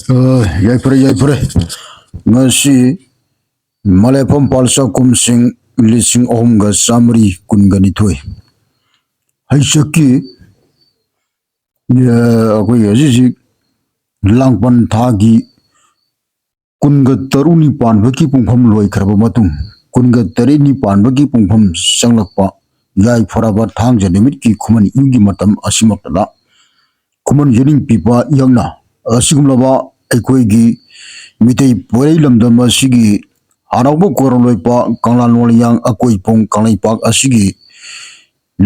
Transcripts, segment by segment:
ꯌꯥꯏꯐꯔꯦ ꯌꯥꯏꯐꯔꯦ ꯉꯁꯤ ꯃꯂꯦꯐꯝ ꯄꯥꯜꯁꯥ ꯀꯨꯝꯁꯤꯡ 3,112 ꯍꯩꯁꯛꯀꯤ ꯑꯩꯈꯣꯏ ꯍꯧꯖꯤꯛ ꯂꯥꯡꯄꯟ ꯊꯥꯒꯤ 13ꯅꯤ ꯄꯥꯟꯕꯒꯤ ꯄꯨꯡꯐꯝ ꯂꯣꯏꯈ꯭ꯔꯕ ꯃꯇꯨꯡ 13ꯅꯤ ꯄꯥꯟꯕꯒꯤ ꯄꯨꯡꯐꯝ ꯆꯪꯂꯛꯄ ꯌꯥꯏꯐꯔꯕ ꯊꯥꯡꯖ ꯅꯨꯃꯤꯠꯀꯤ ꯈꯨꯃꯟ ꯏꯪꯒꯤ ꯃꯇꯝ ꯑꯁꯤꯃꯛꯇꯗ ꯈꯨꯃꯟ ꯌꯦꯅꯤꯡ ꯄꯤꯕ ꯌꯥꯡꯅ ꯑꯁꯤꯒꯨꯝꯂꯕ ꯑꯩꯈꯣꯏꯒꯤ ꯃꯤꯇꯩ ꯄꯣꯏꯔꯩ ꯂꯝꯗꯝ ꯑꯁꯤꯒꯤ ꯍꯔꯥꯎꯕ ꯀꯣꯔꯣꯂꯣꯏꯄ ꯀꯪꯂꯥꯂꯣꯟꯌꯥꯡ ꯑꯀꯣꯏꯄꯣꯡ ꯀꯪꯂꯩꯄꯥꯛ ꯑꯁꯤꯒꯤ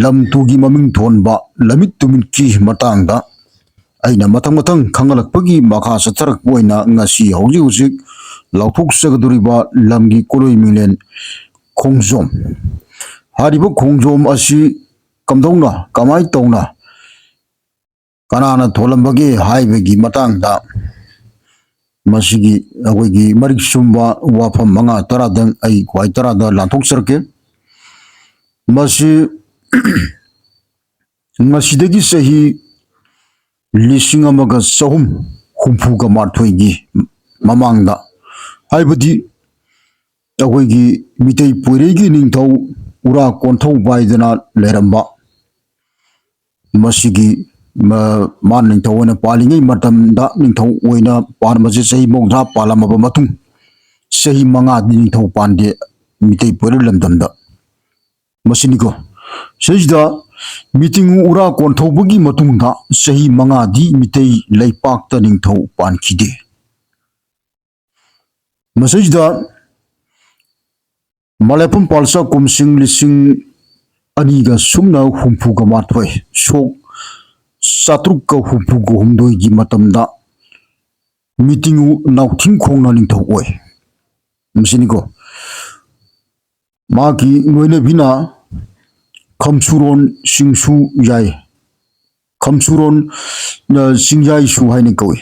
ꯂꯝ ꯇꯨꯒꯤ ꯃꯃꯤꯡ ꯊꯣꯟꯕ ꯂꯝꯃꯤꯠ ꯇꯨꯃꯤꯠꯀꯤ ꯃꯇꯥꯡꯗ ꯑꯩꯅ ꯃꯊꯪ ꯈꯪꯒꯠꯂꯛꯄꯒꯤ ꯃꯈꯥ ꯆꯠꯊꯔꯛꯄ ꯑꯣꯏꯅ ꯉꯁꯤ ꯍꯧꯖꯤꯛ ꯂꯥꯎꯊꯣꯛꯆꯒꯗꯧꯔꯤꯕ ꯂꯝꯒꯤ ꯀꯣꯂꯣꯏ ꯃꯤꯡꯂꯦꯟ ꯈꯣꯡꯖꯣꯝ ꯍꯥꯏꯔꯤꯕ ꯈꯣꯡꯖꯣꯝ ꯑꯁꯤ ꯀꯝꯗꯧꯅ ꯀꯃꯥꯏ ꯇꯧꯅ ꯀꯅꯥꯅ ꯊꯣꯜꯂꯝꯕꯒꯦ ꯍꯥꯏꯕꯒꯤ ꯃꯇꯥꯡꯗ ꯃꯁꯤꯒꯤ ꯑꯩꯈꯣꯏꯒꯤ ꯃꯔꯤꯛ ꯆꯨꯝꯕ ꯋꯥꯐꯝ 5-10ꯗꯪ ꯑꯩ ꯈ꯭ꯋꯥꯏ 10ꯗ ꯂꯥꯟꯊꯣꯛꯆꯔꯛꯀꯦ ꯃꯁꯤ ꯉꯁꯤꯗꯒꯤ ꯆꯍꯤ 1940ꯒꯤ ꯃꯃꯥꯡꯗ ꯍꯥꯏꯕꯗꯤ ꯑꯩꯈꯣꯏꯒꯤ ꯃꯤꯇꯩ ꯄꯣꯏꯔꯩꯒꯤ ꯅꯤꯡꯊꯧ ꯎꯔꯥ ꯀꯣꯟꯊꯧ ꯄꯥꯏꯗꯅ ꯂꯩꯔꯝꯕ ꯃꯁꯤꯒꯤ ꯃꯥꯅ ꯅꯤꯡꯊꯧ ꯑꯣꯏꯅ ꯄꯥꯜꯂꯤꯉꯩ ꯃꯇꯝꯗ ꯅꯤꯡꯊꯧ ꯑꯣꯏꯅ ꯄꯥꯟꯕꯁꯦ ꯆꯍꯤ 30 ꯄꯥꯜꯂꯝꯃꯕ ꯃꯇꯨꯡ ꯆꯍꯤ 5ꯗꯤ ꯅꯤꯡꯊꯧ ꯄꯥꯟꯗꯦ ꯃꯤꯇꯩ ꯄꯣꯏꯔꯩ ꯂꯝꯗꯝꯗ ꯃꯁꯤꯅꯤꯀꯣ ꯁꯤꯗ ꯃꯤꯇꯤꯡ ꯎꯔꯥ ꯀꯣꯟꯊꯧꯕꯒꯤ ꯃꯇꯨꯡꯗ ꯆꯍꯤ 5ꯗꯤ ꯃꯤꯇꯩ ꯂꯩꯄꯥꯛꯇ ꯅꯤꯡꯊꯧ ꯄꯥꯟꯈꯤꯗꯦ ꯃꯁꯤꯗ ꯃꯂꯦꯐꯝ ꯄꯥꯜꯁꯥ ꯀꯨꯝꯁꯤꯡ 2,070 ꯁꯣꯛ 763ꯒꯤ ꯃꯇꯝꯗ ꯃꯤꯇꯤꯡ ꯅꯥꯎꯊꯤꯡꯈꯣꯡꯅ ꯅꯤꯡꯊꯧ ꯑꯣꯏ ꯃꯁꯤꯅꯤꯀꯣ ꯃꯥꯒꯤ ꯂꯣꯏꯅꯕꯤꯅ ꯈꯝꯁꯨꯔꯣꯟ ꯆꯤꯡꯁꯨ ꯌꯥꯏ ꯈꯝꯁꯨꯔꯣꯟ ꯆꯤꯡꯌꯥꯏꯁꯨ ꯍꯥꯏꯅ ꯀꯧꯏ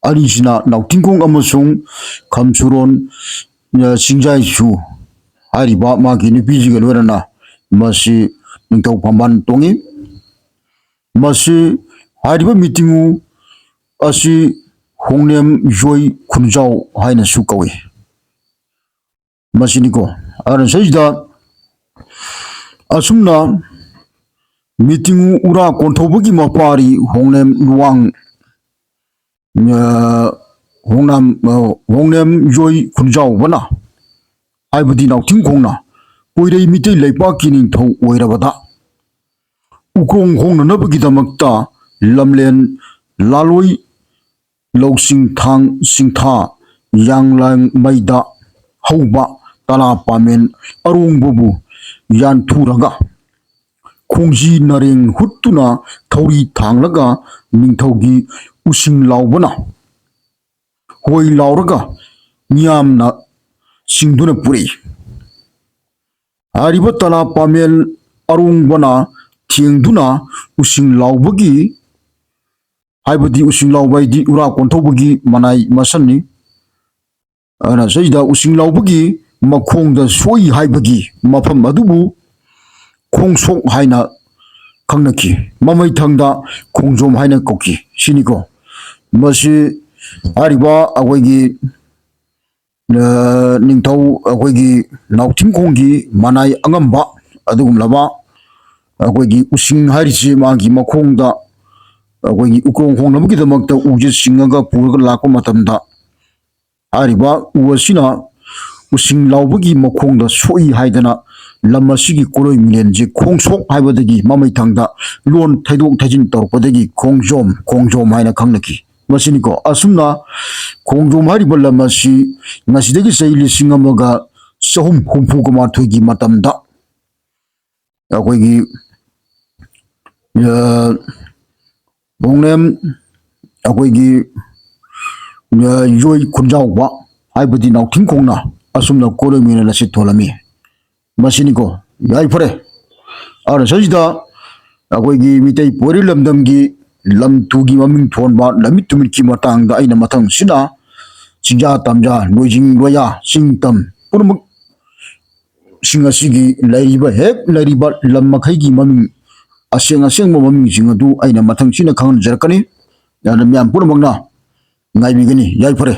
ꯑꯅꯤꯁꯤꯅ ꯅꯥꯎꯊꯤꯡꯈꯣꯡ ꯑꯃꯁꯨꯡ ꯈꯝꯁꯨꯔꯣꯟ ꯆꯤꯡꯌꯥꯏꯁꯨ ꯍꯥꯏꯔꯤꯕ ꯃꯥꯒꯤ ꯅꯨꯄꯤꯁꯤꯒ ꯂꯣꯏꯅꯅ ꯃꯁꯤ ꯅꯤꯡꯊꯧ ꯐꯝꯕꯥꯜ ꯇꯣꯡꯉꯤ ꯃꯁꯤ ꯍꯥꯏꯔꯤꯕ ꯃꯤꯇꯤꯡ ꯑꯁꯤ ꯍꯣꯡꯅꯦꯝ ꯖꯣꯏ ꯈꯨꯟꯖꯥꯎ ꯍꯥꯏꯅꯁꯨ ꯀꯧꯏ ꯃꯁꯤꯅꯤꯀꯣ ꯑꯗꯨꯅ ꯁꯤꯗ ꯑꯁꯨꯝꯅ ꯃꯤꯇꯤꯡ ꯎꯔꯥ ꯀꯣꯟꯊꯧꯕꯒꯤ ꯃꯄꯥꯔꯤ ꯍꯣꯡꯅꯦꯝ ꯂꯨꯋꯥꯡ ꯍꯣꯡꯅꯦꯝ ꯖꯣꯏ ꯈꯨꯟꯖꯥꯎꯕꯅ ꯍꯥꯏꯕꯗꯤ ꯅꯥꯎꯊꯤꯡꯈꯣꯡꯅ ꯄꯣꯏꯔꯩ ꯃꯤꯇꯩ ꯂꯩꯄꯥꯛꯀꯤ ꯅꯤꯡꯊꯧ ꯑꯣꯏꯔꯕꯗ ꯎꯀ꯭ꯔꯣꯡ ꯍꯣꯡꯅꯅꯕꯒꯤꯗꯃꯛꯇ ꯂꯝꯂꯦꯟ ꯂꯥꯂꯣꯏ ꯂꯧꯁꯤꯡꯊꯥꯡ ꯆꯤꯡꯊꯥ ꯌꯥꯡꯂꯩꯃꯩꯗ ꯍꯧꯕ ꯇꯂꯥ ꯄꯥꯃꯦꯟ ꯑꯔꯣꯡꯕꯕꯨ ꯌꯥꯟꯊꯨꯔꯒ ꯈꯣꯡꯖꯤ ꯅꯔꯦꯡ ꯍꯨꯠꯇꯨꯅ ꯊꯧꯔꯤ ꯊꯥꯡꯂꯒ ꯅꯤꯡꯊꯧꯒꯤ ꯎꯁꯤꯡ ꯂꯥꯎꯕꯅ ꯍꯣꯏ ꯂꯥꯎꯔꯒ ꯃꯤꯌꯥꯝꯅ ꯆꯤꯡꯗꯨꯅ ꯄꯨꯔꯛꯏ ꯍꯥꯏꯔꯤꯕ ꯇꯂꯥ ꯄꯥꯃꯦꯟ ꯑꯔꯣꯡꯕꯅ ꯊꯦꯡꯗꯨꯅ ꯎꯁꯤꯡ ꯂꯥꯎꯕꯒꯤ ꯍꯥꯏꯕꯗꯤ ꯎꯁꯤꯡ ꯂꯥꯎꯕ ꯍꯥꯏꯗꯤ ꯎꯔꯥ ꯀꯣꯟꯊꯧꯕꯒꯤ ꯃꯅꯥꯏ ꯃꯁꯟꯅꯤ ꯑꯗꯨꯅ ꯁꯤꯗ ꯎꯁꯤꯡ ꯂꯥꯎꯕꯒꯤ ꯃꯈꯣꯡꯗ ꯁꯣꯏ ꯍꯥꯏꯕꯒꯤ ꯃꯐꯝ ꯑꯗꯨꯕꯨ ꯈꯣꯡꯁꯣꯛ ꯍꯥꯏꯅ ꯈꯪꯅꯈꯤ ꯃꯃꯩꯊꯪꯗ ꯈꯣꯡꯖꯣꯝ ꯍꯥꯏꯅ ꯀꯧꯈꯤ ꯁꯤꯅꯤꯀꯣ ꯃꯁꯤ ꯍꯥꯏꯔꯤꯕ ꯑꯩꯈꯣꯏꯒꯤ ꯅꯤꯡꯊꯧ ꯑꯩꯈꯣꯏꯒꯤ ꯅꯥꯎꯊꯤꯡꯈꯣꯡꯒꯤ ꯃꯅꯥꯏ ꯑꯉꯝꯕ ꯑꯗꯨꯒꯨꯝꯂꯕ ꯑꯩꯈꯣꯏꯒꯤ ꯎꯁꯤꯡ ꯍꯥꯏꯔꯤꯁꯤ ꯃꯥꯒꯤ ꯃꯈꯣꯡꯗ ꯑꯩꯈꯣꯏꯒꯤ ꯎꯀ꯭ꯔꯣꯡ ꯍꯣꯡꯅꯕꯒꯤꯗꯃꯛꯇ ꯎꯁꯦ ꯆꯤꯡꯉꯒ ꯄꯨꯔꯒ ꯂꯥꯛꯄ ꯃꯇꯝꯗ ꯍꯥꯏꯔꯤꯕ ꯎ ꯑꯁꯤꯅ ꯎꯁꯤꯡ ꯂꯥꯎꯕꯒꯤ ꯃꯈꯣꯡꯗ ꯁꯣꯛꯏ ꯍꯥꯏꯗꯅ ꯂꯝ ꯑꯁꯤꯒꯤ ꯀꯣꯂꯣꯏ ꯃꯤꯂꯦꯟꯁꯦ ꯈꯣꯡꯁꯣꯛ ꯍꯥꯏꯕꯗꯒꯤ ꯃꯃꯩꯊꯪꯗ ꯂꯣꯟ ꯊꯩꯗꯣꯛ ꯊꯩꯖꯤꯟ ꯇꯧꯔꯛꯄꯗꯒꯤ ꯈꯣꯡꯖꯣꯝ ꯍꯥꯏꯅ ꯈꯪꯅꯈꯤ ꯃꯁꯤꯅꯤꯀꯣ ꯑꯁꯨꯝꯅ ꯈꯣꯡꯖꯣꯝ ꯍꯥꯏꯔꯤꯕ ꯂꯝ ꯑꯁꯤ ꯉꯁꯤꯗꯒꯤ ꯆꯍꯤ 1940ꯒꯤ ꯃꯇꯝꯗ ꯑꯩꯈꯣꯏꯒꯤ ꯍꯣꯡꯅꯦꯝ ꯑꯩꯈꯣꯏꯒꯤ ꯖꯣꯏ ꯈꯨꯟꯖꯥꯎꯕ ꯍꯥꯏꯕꯗꯤ ꯅꯥꯎꯊꯤꯡꯈꯣꯡꯅ ꯑꯁꯨꯝꯅ ꯀꯣꯂꯣꯏ ꯃꯤꯂꯦꯟ ꯑꯁꯤ ꯊꯣꯜꯂꯝꯃꯤ ꯃꯁꯤꯅꯤꯀꯣ ꯌꯥꯏꯐꯔꯦ ꯑꯗꯨꯅ ꯁꯤꯗ ꯑꯩꯈꯣꯏꯒꯤ ꯃꯤꯇꯩ ꯄꯣꯏꯔꯩ ꯂꯝꯗꯝꯒꯤ ꯂꯝ ꯇꯨꯒꯤ ꯃꯃꯤꯡ ꯊꯣꯟꯕ ꯂꯝꯃꯤꯠ ꯇꯨꯃꯤꯠꯀꯤ ꯃꯇꯥꯡꯗ ꯑꯩꯅ ꯃꯊꯪꯁꯤꯅ ꯆꯤꯡꯖꯥ ꯇꯝꯖꯥ ꯂꯣꯏꯖꯤꯡ ꯂꯣꯌꯥ ꯆꯤꯡ ꯇꯝ ꯄꯨꯝꯅꯃꯛ ꯁꯤꯡ ꯑꯁꯤꯒꯤ ꯂꯩꯔꯤꯕ ꯂꯝ ꯃꯈꯩꯒꯤ ꯃꯃꯤꯡ ꯑꯁꯦꯡꯕ ꯃꯃꯤꯡꯁꯤꯡ ꯑꯗꯨ ꯑꯩꯅ ꯃꯊꯪꯁꯤꯅ ꯈꯪꯍꯟꯖꯔꯛꯀꯅꯤ ꯑꯗꯨꯅ ꯃꯤꯌꯥꯝ ꯄꯨꯝꯅꯃꯛꯅ ꯉꯥꯏꯕꯤꯒꯅꯤ ꯌꯥꯏꯐꯔꯦ